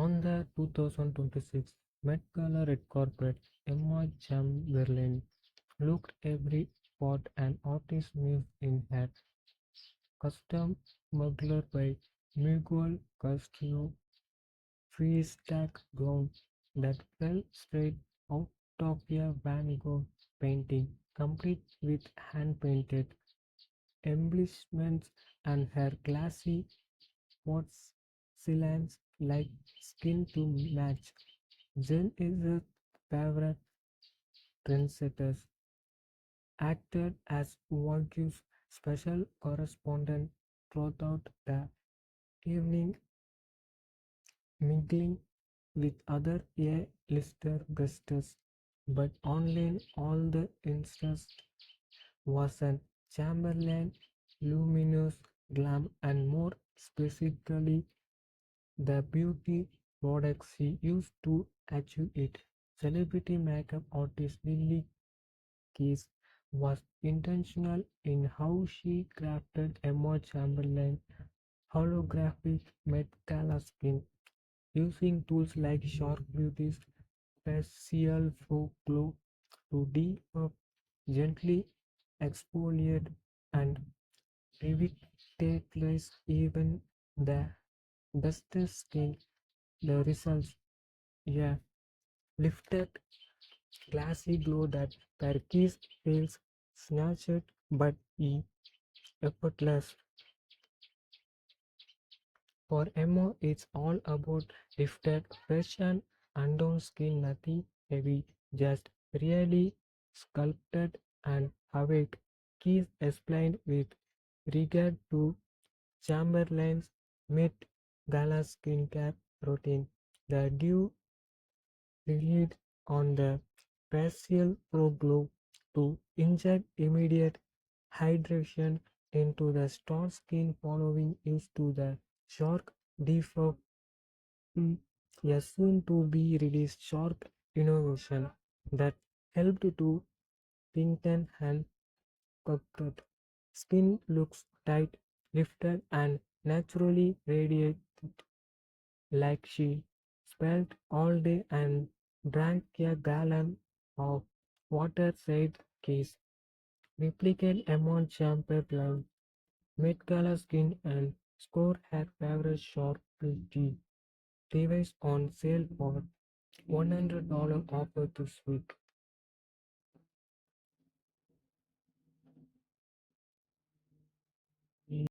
On the 2026 Met Gala red carpet, Emma Chamberlain looked every part an artist moved in her custom muggler by Miguel Castro freeze-tag gown that fell straight out of a Van Gogh painting, complete with hand-painted embellishments and her classy porcelains like skin to match. Jen is a favorite trendsetter, acted as Vogue's special correspondent throughout the evening, mingling with other A-lister guests. But online, all the interest was an Chamberlain, luminous glam, and more specifically, the beauty products she used to achieve it. Celebrity makeup artist Lily Case was intentional in how she crafted Emma Chamberlain holographic Met Gala skin, using tools like Shark Beauty's facial faux glow to deep up, gently exfoliate and revitalize even the dusted skin. The results, a lifted, glassy glow that Perkins feels snatched but effortless. For Emma, it's all about lifted, fresh and undown skin, nothing heavy, just really sculpted and awake. Keith explained with regard to Chamberlain's mid gala skincare routine. The dew relied on the facial pro glow to inject immediate hydration into the stone skin following use to the Shark Defog, a soon to be released Shark innovation that helped to pinten and sculpted skin looks tight, lifted and naturally radiated like she spent all day and drank a gallon of water, said Case. Replicate amount Chamberlain Met Gala skin and score her favorite short tea device on sale for $100 offer this week.